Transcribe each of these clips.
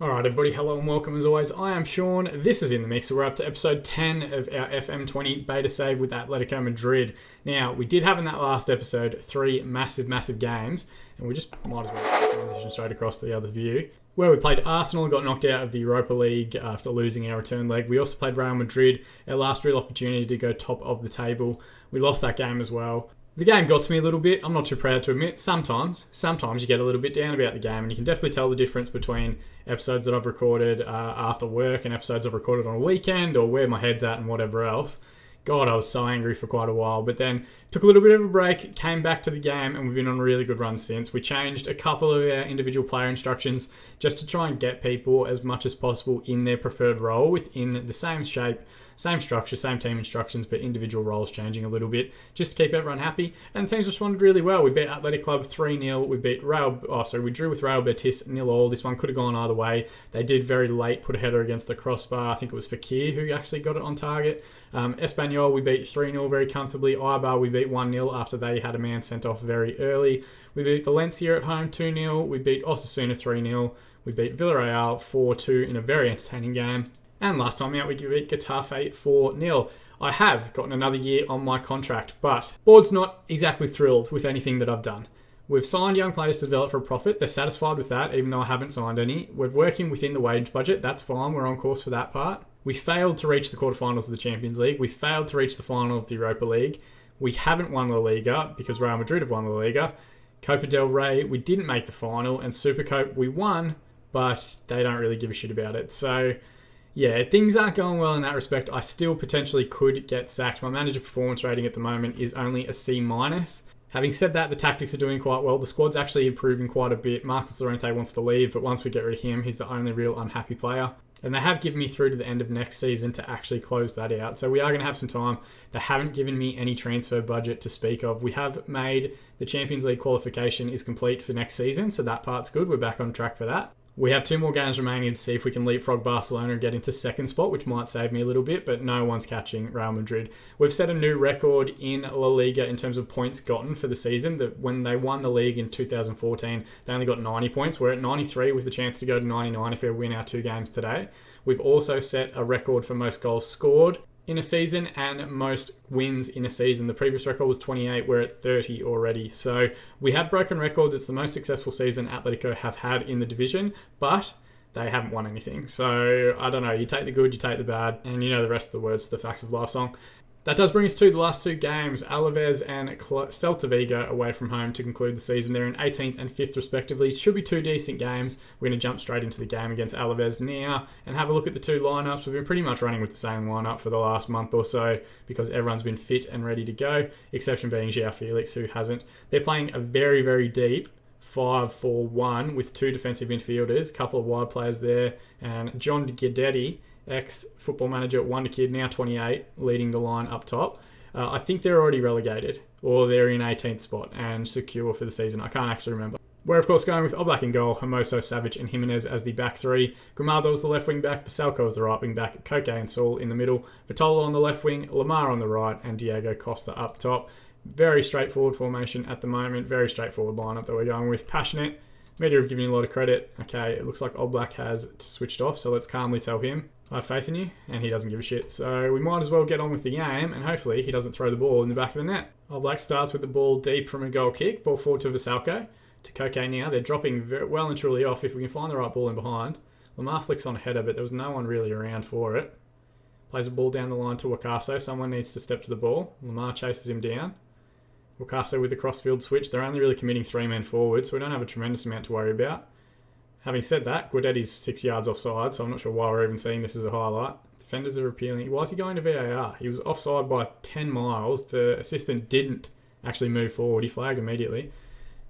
Alright everybody, hello and welcome as always. I am Sean, this is In The Mix. We're up to episode 10 of our FM20 beta save with Atletico Madrid. Now, we did have in that last episode 3 massive games, and we just might as well transition straight across to the other view, where we played Arsenal and got knocked out of the Europa League after losing our return leg. We also played Real Madrid, our last real opportunity to go top of the table. We lost that game as well. The game got to me a little bit, I'm not too proud to admit. Sometimes you get a little bit down about the game, and you can definitely tell the difference between episodes that I've recorded after work and episodes I've recorded on a weekend or where my head's at and whatever else. God, I was so angry for quite a while, but then took a little bit of a break, came back to the game, and we've been on a really good run since. We changed a couple of our individual player instructions just to try and get people as much as possible in their preferred role within the same shape, same structure, same team instructions, but individual roles changing a little bit just to keep everyone happy. And things responded really well. We beat Athletic Club 3-0. We drew with Real Betis 0-0. This one could have gone either way. They did very late put a header against the crossbar. I think it was Fekir who actually got it on target. Espanyol we beat 3-0 very comfortably. Eibar we beat 1-0 after they had a man sent off very early. We beat Valencia at home 2-0. We beat Osasuna 3-0. We beat Villarreal 4-2 in a very entertaining game. And last time out, we beat Getafe 4-0. I have gotten another year on my contract, but board's not exactly thrilled with anything that I've done. We've signed young players to develop for a profit. They're satisfied with that, even though I haven't signed any. We're working within the wage budget. That's fine. We're on course for that part. We failed to reach the quarterfinals of the Champions League. We failed to reach the final of the Europa League. We haven't won La Liga because Real Madrid have won La Liga. Copa del Rey, we didn't make the final. And Supercopa, we won, but they don't really give a shit about it. So yeah, things aren't going well in that respect. I still potentially could get sacked. My manager performance rating at the moment is only a C-. Having said that, the tactics are doing quite well. The squad's actually improving quite a bit. Marcus Llorente wants to leave, but once we get rid of him, he's the only real unhappy player. And they have given me through to the end of next season to actually close that out. So we are going to have some time. They haven't given me any transfer budget to speak of. We have made the Champions League qualification is complete for next season, so that part's good. We're back on track for that. We have 2 more games remaining to see if we can leapfrog Barcelona and get into second spot, which might save me a little bit, but no one's catching Real Madrid. We've set a new record in La Liga in terms of points gotten for the season. When they won the league in 2014, they only got 90 points. We're at 93 with a chance to go to 99 if we win our 2 games today. We've also set a record for most goals scored in a season and most wins in a season. The previous record was 28. We're at 30 already. So we have broken records. It's the most successful season Atletico have had in the division, but they haven't won anything. So I don't know. You take the good, you take the bad, and you know the rest of the words to the Facts of Life song. That does bring us to the last 2 games, Alaves and Celta Vigo away from home to conclude the season. They're in 18th and 5th respectively. Should be 2 decent games. We're going to jump straight into the game against Alaves now and have a look at the 2 lineups. We've been pretty much running with the same lineup for the last month or so because everyone's been fit and ready to go, exception being João Felix, who hasn't. They're playing a very deep 5-4-1 with 2 defensive midfielders, a couple of wide players there, and John Guidetti, ex-football manager at Wonder Kid, now 28, leading the line up top. I think they're already relegated, or they're in 18th spot and secure for the season. I can't actually remember. We're, of course, going with Oblak in goal, Hermoso, Savage and Jimenez as the back 3. Grimaldo is the left wing back, Vasalco is the right wing back, Koke and Saul in the middle, Vitola on the left wing, Lamar on the right, and Diego Costa up top. Very straightforward formation at the moment. Very straightforward lineup that we're going with. Passionate. Media have given you a lot of credit. Okay, it looks like Oblak has switched off, so let's calmly tell him I have faith in you, and he doesn't give a shit. So we might as well get on with the game, and hopefully he doesn't throw the ball in the back of the net. Oblak starts with the ball deep from a goal kick. Ball forward to Vasalco. To Koke now. They're dropping very well and truly off if we can find the right ball in behind. Lamar flicks on a header, but there was no one really around for it. Plays a ball down the line to Wakaso. Someone needs to step to the ball. Lamar chases him down. Wakaso with the crossfield switch. They're only really committing 3 men forward, so we don't have a tremendous amount to worry about. Having said that, Guidetti's 6 yards offside, so I'm not sure why we're even seeing this as a highlight. Defenders are appealing. Why is he going to VAR? He was offside by 10 miles. The assistant didn't actually move forward. He flagged immediately.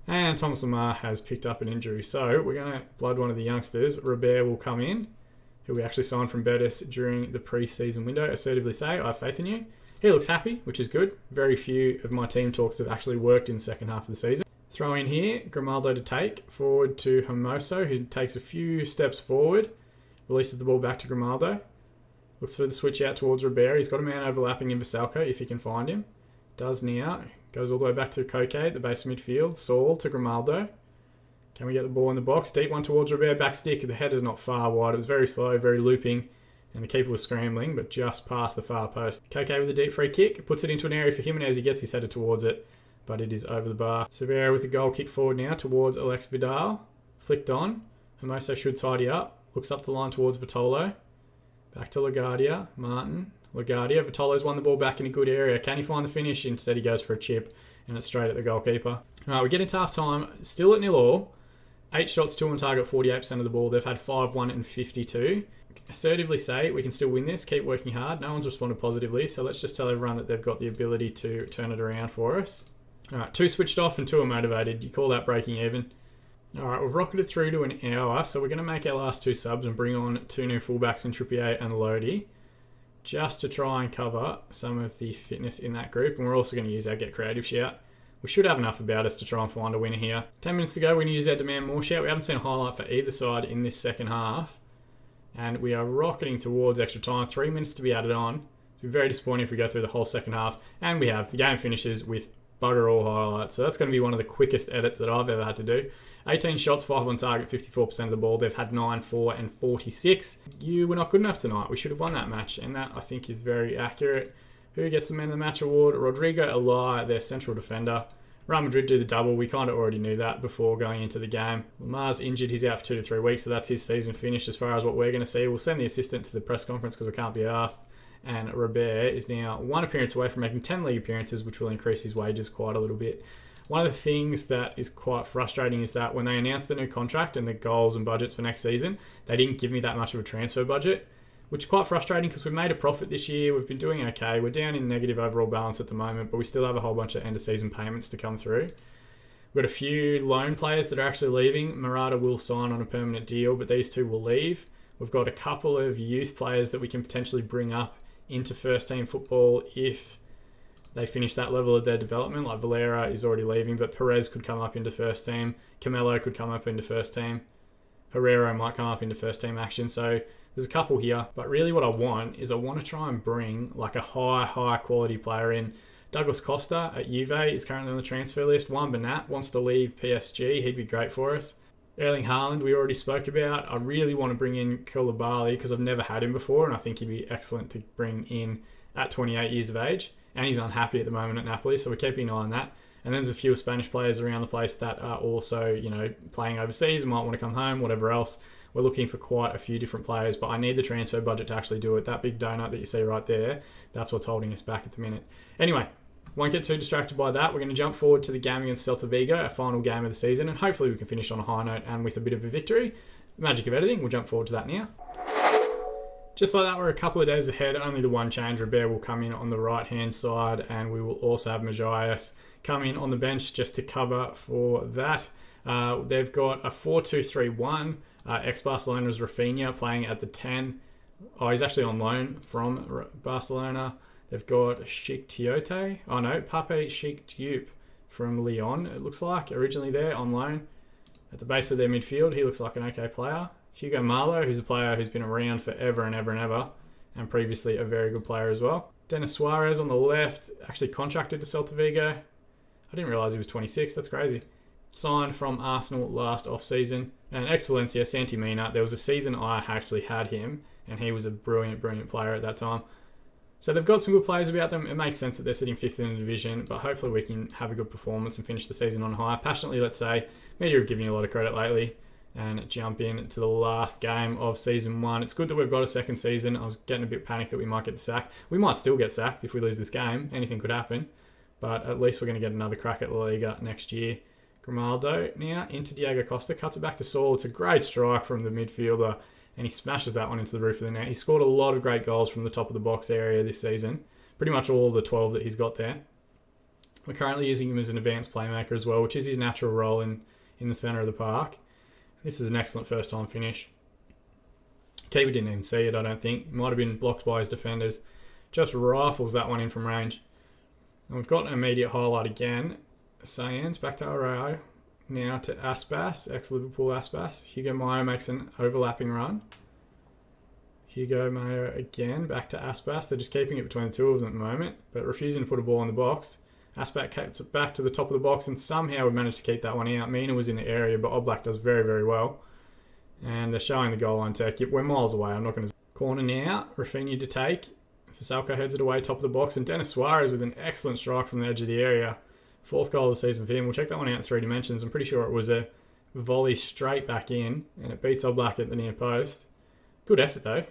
And Thomas Lamar has picked up an injury. So we're going to blood one of the youngsters. Robert will come in, who we actually signed from Betis during the pre-season window. Assertively say, I have faith in you. He looks happy, which is good. Very few of my team talks have actually worked in the second half of the season. Throw in here, Grimaldo to take, forward to Hermoso, who takes a few steps forward, releases the ball back to Grimaldo, looks for the switch out towards Robert. He's got a man overlapping in Vasalco if he can find him. Does now. Goes all the way back to Koke at the base of midfield. Saul to Grimaldo. Can we get the ball in the box? Deep one towards Robert, back stick. The header's not far wide. It was very slow, very looping. And the keeper was scrambling, but just past the far post. KK with a deep free kick. Puts it into an area for Jimenez. He gets his header towards it, but it is over the bar. Severo with the goal kick forward now towards Alex Vidal. Flicked on. Hermoso should tidy up. Looks up the line towards Vitolo. Back to LaGuardia. Martin. LaGuardia. Vitolo's won the ball back in a good area. Can he find the finish? Instead he goes for a chip, and it's straight at the goalkeeper. Alright, we get into half time. Still at 0-0. 8 shots, 2 on target, 48% of the ball. They've had 5, 1 and 52. Assertively say we can still win this. Keep working hard. No one's responded positively, so let's just tell everyone that they've got the ability to turn it around for us. Alright, 2 switched off and 2 are motivated. You call that breaking even. Alright, we've rocketed through to an hour, so we're going to make our last 2 subs and bring on 2 new fullbacks in Trippier and Lodi, just to try and cover some of the fitness in that group. And we're also going to use our Get Creative shout. We should have enough about us to try and find a winner here. 10 minutes to go, we're going to use our Demand More shout. We haven't seen a highlight for either side in this second half. And we are rocketing towards extra time. 3 minutes to be added on. It'll be very disappointing if we go through the whole second half. And we have. The game finishes with bugger all highlights. So that's going to be one of the quickest edits that I've ever had to do. 18 shots, 5 on target, 54% of the ball. They've had 9, 4 and 46. You were not good enough tonight. We should have won that match. And that, I think, is very accurate. Who gets the Man of the Match award? Rodrigo Alai, their central defender. Real Madrid do the double. We kind of already knew that before going into the game. Lamar's injured. He's out for 2 to 3 weeks, so that's his season finished as far as what we're going to see. We'll send the assistant to the press conference because I can't be asked. And Robert is now 1 appearance away from making 10 league appearances, which will increase his wages quite a little bit. One of the things that is quite frustrating is that when they announced the new contract and the goals and budgets for next season, they didn't give me that much of a transfer budget, which is quite frustrating because we've made a profit this year. We've been doing okay. We're down in negative overall balance at the moment, but we still have a whole bunch of end-of-season payments to come through. We've got a few loan players that are actually leaving. Murata will sign on a permanent deal, but these 2 will leave. We've got a couple of youth players that we can potentially bring up into first-team football if they finish that level of their development. Like Valera is already leaving, but Perez could come up into first team. Camelo could come up into first team. Herrero might come up into first team action. So there's a couple here, but really what I want to try and bring like a high quality player in. Douglas Costa at Juve is currently on the transfer list. Juan Bernat wants to leave PSG. He'd be great for us. Erling Haaland we already spoke about. I really want to bring in Koulibaly because I've never had him before, and I think he'd be excellent to bring in at 28 years of age. And he's unhappy at the moment at Napoli, so we're keeping an eye on that. And then there's a few Spanish players around the place that are also, playing overseas and might want to come home, whatever else. We're looking for quite a few different players, but I need the transfer budget to actually do it. That big donut that you see right there, that's what's holding us back at the minute. Anyway, won't get too distracted by that. We're going to jump forward to the game against Celta Vigo, our final game of the season, and hopefully we can finish on a high note and with a bit of a victory. Magic of editing, we'll jump forward to that now. Just like that, we're a couple of days ahead. Only the one change. Robert will come in on the right-hand side, and we will also have Majias come in on the bench just to cover for that. They've got a 4-2-3-1. Ex-Barcelona's Rafinha playing at the 10. Oh, he's actually on loan from Barcelona. They've got Pape Sheik Diop from Lyon, it looks like, originally there on loan. At the base of their midfield, he looks like an okay player. Hugo Malo, who's a player who's been around forever and ever, and previously a very good player as well. Dennis Suarez on the left, actually contracted to Celta Vigo. I didn't realise he was 26, that's crazy. Signed from Arsenal last off-season. And ex-Valencia, Santi Mina, there was a season I actually had him, and he was a brilliant player at that time. So they've got some good players about them. It makes sense that they're sitting 5th in the division, but hopefully we can have a good performance and finish the season on high. Passionately, let's say, media have given you a lot of credit lately. And jump in to the last game of season 1. It's good that we've got a second season. I was getting a bit panicked that we might get the sack. We might still get sacked if we lose this game. Anything could happen. But at least we're going to get another crack at La Liga next year. Grimaldo now into Diego Costa. Cuts it back to Saul. It's a great strike from the midfielder. And he smashes that one into the roof of the net. He scored a lot of great goals from the top of the box area this season. Pretty much all of the 12 that he's got there. We're currently using him as an advanced playmaker as well, which is his natural role in the centre of the park. This is an excellent first-time finish. Keeper didn't even see it, I don't think. It might have been blocked by his defenders. Just rifles that one in from range. And we've got an immediate highlight again. Sayans back to Arroyo. Now to Aspas, ex-Liverpool Aspas. Hugo Mayo makes an overlapping run. Hugo Mayo again, back to Aspas. They're just keeping it between the two of them at the moment, but refusing to put a ball in the box. Aspak cuts it back to the top of the box, and somehow we managed to keep that one out. Mina was in the area, but Oblak does very, very well. And they're showing the goal line tech. We're miles away. I'm not going to... Corner now. Rafinha to take. Vasalko heads it away, top of the box. And Dennis Suarez with an excellent strike from the edge of the area. 4th goal of the season for him. We'll check that one out in 3 dimensions. I'm pretty sure it was a volley straight back in, and it beats Oblak at the near post. Good effort, though.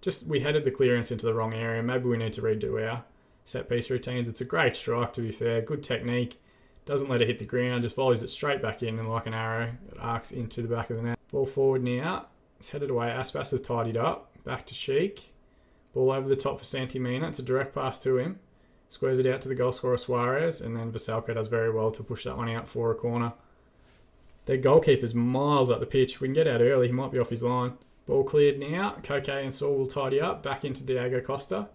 Just we headed the clearance into the wrong area. Maybe we need to redo our set-piece routines. It's a great strike, to be fair. Good technique. Doesn't let it hit the ground. Just volleys it straight back in, and like an arrow, it arcs into the back of the net. Ball forward now. It's headed away. Aspas has tidied up. Back to Sheik. Ball over the top for Santi Mina. It's a direct pass to him. Squares it out to the goal scorer Suarez, and then Vasalko does very well to push that one out for a corner. Their goalkeeper's miles up the pitch. If we can get out early, he might be off his line. Ball cleared now. Koke and Saul will tidy up. Back into Diego Costa.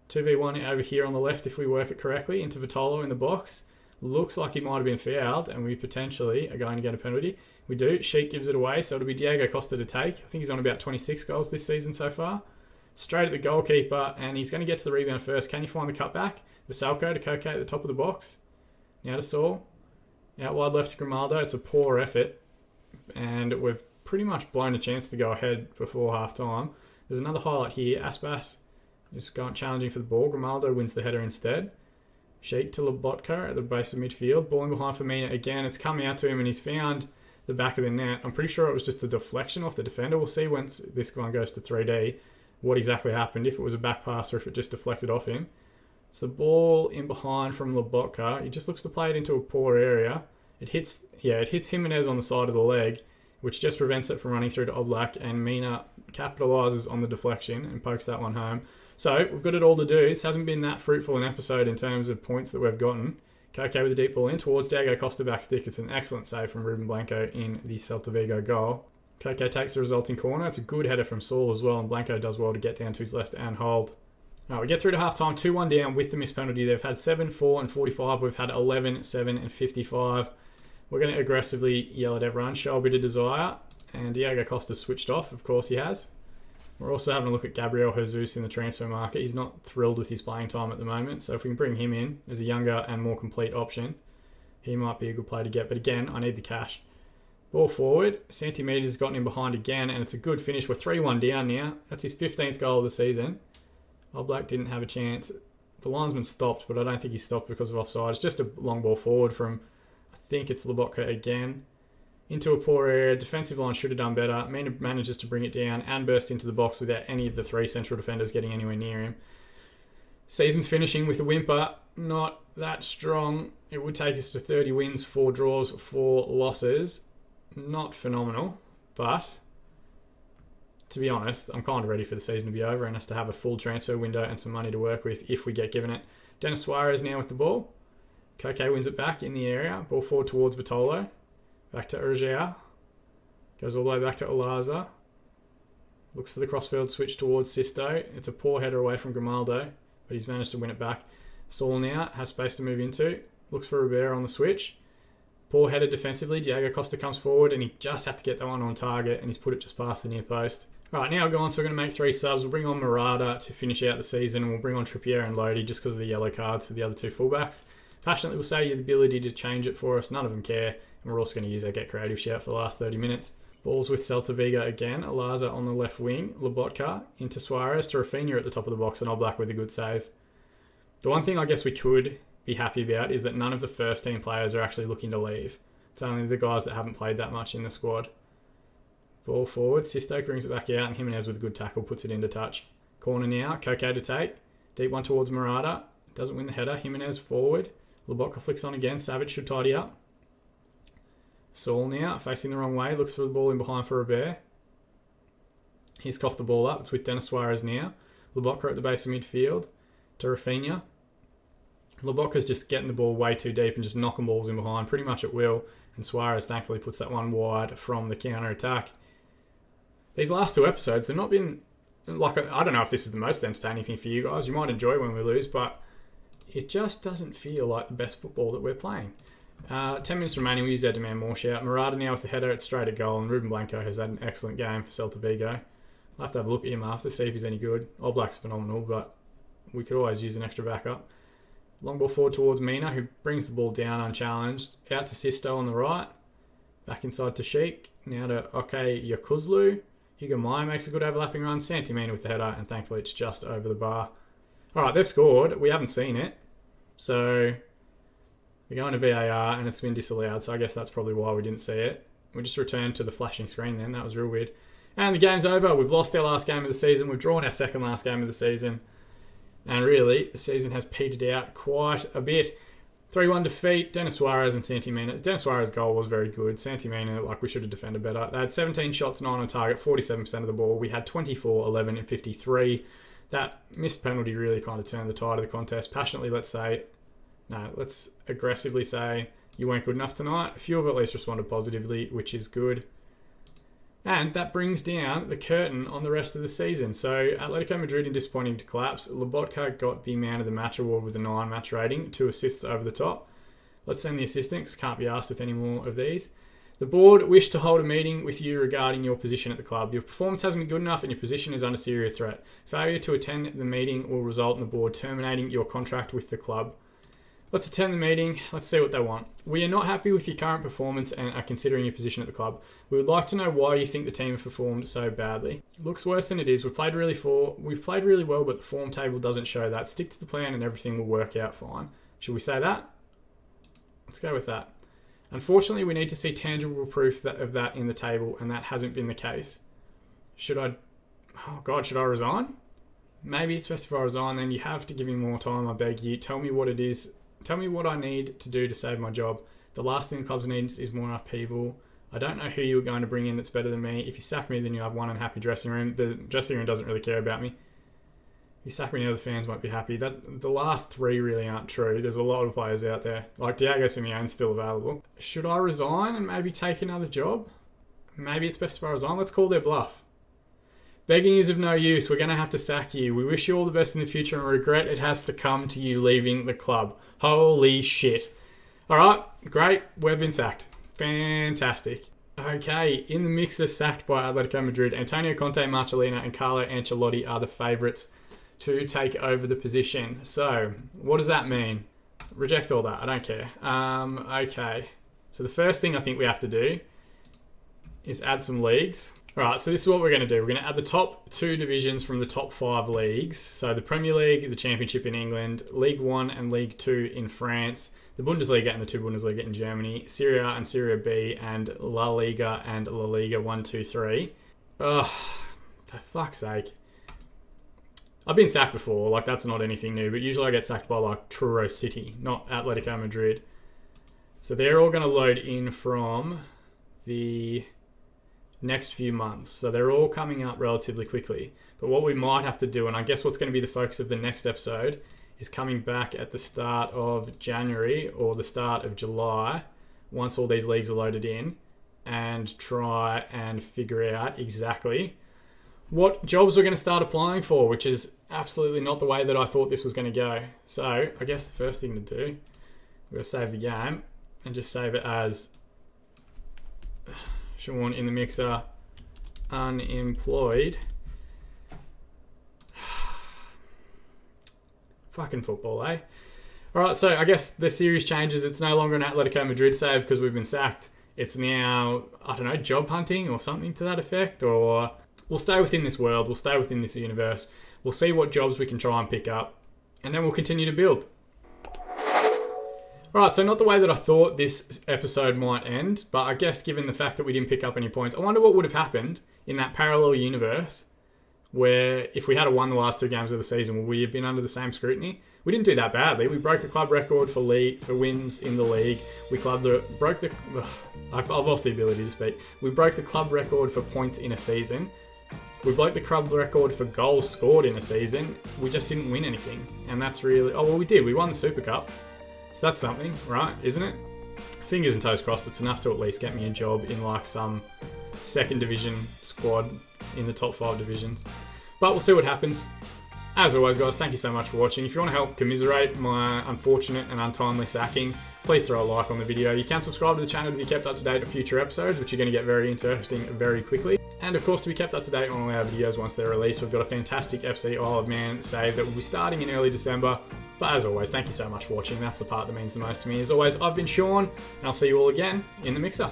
2v1 over here on the left if we work it correctly. Into Vitolo in the box. Looks like he might have been fouled, and we potentially are going to get a penalty. We do. Sheik gives it away, so it'll be Diego Costa to take. I think he's on about 26 goals this season so far. Straight at the goalkeeper, and he's going to get to the rebound first. Can he find the cutback? Vasalko to Koke at the top of the box. Now to Saul. Out wide left to Grimaldo. It's a poor effort, and we've pretty much blown a chance to go ahead before half time. There's another highlight here. Aspas is going challenging for the ball. Grimaldo wins the header instead. Sheik to Lobotka at the base of midfield. Ball in behind for Mina again. It's come out to him, and he's found the back of the net. I'm pretty sure it was just a deflection off the defender. We'll see once this one goes to 3D what exactly happened, if it was a back pass or if it just deflected off him. It's the ball in behind from Lobotka. He just looks to play it into a poor area. It hits Jimenez on the side of the leg, which just prevents it from running through to Oblak, and Mina capitalises on the deflection and pokes that one home. So we've got it all to do. This hasn't been that fruitful an episode in terms of points that we've gotten. Koke with the deep ball in towards Diego Costa back stick. It's an excellent save from Ruben Blanco in the Celta Vigo goal. Koke takes the resulting corner. It's a good header from Saul as well, and Blanco does well to get down to his left and hold. We get through to half-time, 2-1 down with the missed penalty. They've had 7, 4 and 45. We've had 11, 7 and 55. We're going to aggressively yell at everyone, show a bit of desire, and Diego Costa's switched off. Of course he has. We're also having a look at Gabriel Jesus in the transfer market. He's not thrilled with his playing time at the moment, so if we can bring him in as a younger and more complete option, he might be a good player to get. But again, I need the cash. Ball forward. Centimeters gotten in behind again, and it's a good finish. We're 3-1 down now. That's his 15th goal of the season. Oblak didn't have a chance. The linesman stopped, but I don't think he stopped because of offside. It's just a long ball forward from, I think it's Lobotka again. Into a poor area. Defensive line should have done better. Mina manages to bring it down and burst into the box without any of the 3 central defenders getting anywhere near him. Season's finishing with a whimper. Not that strong. It would take us to 30 wins, 4 draws, 4 losses. Not phenomenal, but to be honest, I'm kind of ready for the season to be over and us to have a full transfer window and some money to work with if we get given it. Dennis Suarez now with the ball. Koke wins it back in the area. Ball forward towards Vitolo. Back to Urgea. Goes all the way back to Olaza. Looks for the crossfield switch towards Sisto. It's a poor header away from Grimaldo, but he's managed to win it back. Saul now has space to move into. Looks for Rivera on the switch. Poor header defensively. Diego Costa comes forward, and he just had to get that one on target, and he's put it just past the near post. All right, now we're going, so we're going to make 3 subs. We'll bring on Murata to finish out the season, and we'll bring on Trippier and Lodi just because of the yellow cards for the other 2 fullbacks. Passionately, we'll say you the ability to change it for us. None of them care, and we're also going to use our Get Creative shout for the last 30 minutes. Balls with Celta Vigo again. Olaza on the left wing. Lobotka into Suarez to Rafinha at the top of the box, and Oblak with a good save. The one thing I guess we could be happy about is that none of the first team players are actually looking to leave. It's only the guys that haven't played that much in the squad. Ball forward. Sisto brings it back out, and Jimenez with a good tackle puts it into touch. Corner now. Koke to take. Deep one towards Murata. Doesn't win the header. Jimenez forward. Lobotka flicks on again. Savage should tidy up. Saul now facing the wrong way. Looks for the ball in behind for Robert. He's coughed the ball up. It's with Dennis Suarez now. Lobotka at the base of midfield to Rafinha. Lobotka's just getting the ball way too deep and just knocking balls in behind pretty much at will. And Suarez thankfully puts that one wide from the counter-attack. These last 2 episodes, they've not been... I don't know if this is the most entertaining thing for you guys. You might enjoy when we lose, but it just doesn't feel like the best football that we're playing. 10 minutes remaining, we use our demand more shout. Murata now with the header, it's straight at goal, and Ruben Blanco has had an excellent game for Celta Vigo. I'll have to have a look at him after, see if he's any good. Oblak's phenomenal, but we could always use an extra backup. Long ball forward towards Mina, who brings the ball down unchallenged. Out to Sisto on the right. Back inside to Sheik. Now to Oke Yakuzlu. Hugo Maya makes a good overlapping run. Santi Mina with the header, and thankfully it's just over the bar. All right, they've scored. We haven't seen it. So we're going to VAR, and it's been disallowed. So I guess that's probably why we didn't see it. We just returned to the flashing screen then. That was real weird. And the game's over. We've lost our last game of the season. We've drawn our second last game of the season. And really, the season has petered out quite a bit. 3-1 defeat, Denis Suarez and Santi Mina. Denis Suarez's goal was very good. Santi Mina, we should have defended better. They had 17 shots, 9 on target, 47% of the ball. We had 24, 11 and 53. That missed penalty really kind of turned the tide of the contest. Passionately, let's aggressively say you weren't good enough tonight. A few have at least responded positively, which is good. And that brings down the curtain on the rest of the season. So Atletico Madrid in disappointing to collapse. Lobotka got the man of the match award with a 9 match rating, 2 assists over the top. Let's send the assistant because can't be asked with any more of these. The board wish to hold a meeting with you regarding your position at the club. Your performance hasn't been good enough and your position is under serious threat. Failure to attend the meeting will result in the board terminating your contract with the club. Let's attend the meeting. Let's see what they want. We are not happy with your current performance and are considering your position at the club. We would like to know why you think the team have performed so badly. It looks worse than it is. We've played really well, but the form table doesn't show that. Stick to the plan and everything will work out fine. Should we say that? Let's go with that. Unfortunately, we need to see tangible proof of that in the table, and that hasn't been the case. Should I resign? Maybe it's best if I resign, then you have to give me more time, I beg you. Tell me what it is. Tell me what I need to do to save my job. The last thing the club needs is more upheaval. I don't know who you're going to bring in that's better than me. If you sack me, then you have one unhappy dressing room. The dressing room doesn't really care about me. If you sack me, the other fans won't be happy. The last 3 really aren't true. There's a lot of players out there. Like Diego Simeone's still available. Should I resign and maybe take another job? Maybe it's best if I resign. Let's call their bluff. Begging is of no use. We're going to have to sack you. We wish you all the best in the future and regret it has to come to you leaving the club. Holy shit. All right, great. We've been sacked. Fantastic. Okay, in the mixer sacked by Atletico Madrid, Antonio Conte, Marcellino and Carlo Ancelotti are the favourites to take over the position. So, what does that mean? Reject all that. I don't care. Okay. So the first thing I think we have to do is add some leagues. All right, so this is what we're going to do. We're going to add the top 2 divisions from the top 5 leagues. So the Premier League, the Championship in England, League 1 and League 2 in France, the Bundesliga and the 2 Bundesliga in Germany, Serie A and Serie B, and La Liga and La Liga 1, 2, 3. Ugh, for fuck's sake. I've been sacked before, that's not anything new, but usually I get sacked by Truro City, not Atletico Madrid. So they're all going to load in from the next few months. So they're all coming up relatively quickly. But what we might have to do, and I guess what's going to be the focus of the next episode, is coming back at the start of January or the start of July, once all these leagues are loaded in, and try and figure out exactly what jobs we're going to start applying for, which is absolutely not the way that I thought this was going to go. So I guess the first thing to do, we're going to save the game and just save it as Sean in the mixer, unemployed. Fucking football, eh? Alright, so I guess the series changes. It's no longer an Atletico Madrid save because we've been sacked. It's now, I don't know, job hunting or something to that effect. Or we'll stay within this world. We'll stay within this universe. We'll see what jobs we can try and pick up. And then we'll continue to build. Alright, so not the way that I thought this episode might end, but I guess given the fact that we didn't pick up any points, I wonder what would have happened in that parallel universe where if we had won the last 2 games of the season, would we have been under the same scrutiny? We didn't do that badly. We broke the club record for wins in the league. I've lost the ability to speak. We broke the club record for points in a season. We broke the club record for goals scored in a season. We just didn't win anything. And that's really... Oh, well, we did. We won the Super Cup. So that's something, right? Isn't it? Fingers and toes crossed. It's enough to at least get me a job in some second division squad in the top 5 divisions. But we'll see what happens. As always, guys, thank you so much for watching. If you want to help commiserate my unfortunate and untimely sacking, please throw a like on the video. You can subscribe to the channel to be kept up to date on future episodes, which are going to get very interesting very quickly. And of course, to be kept up to date on all our videos once they're released, we've got a fantastic FC Isle of Man save that will be starting in early December. But as always, thank you so much for watching. That's the part that means the most to me. As always, I've been Sean, and I'll see you all again in the mixer.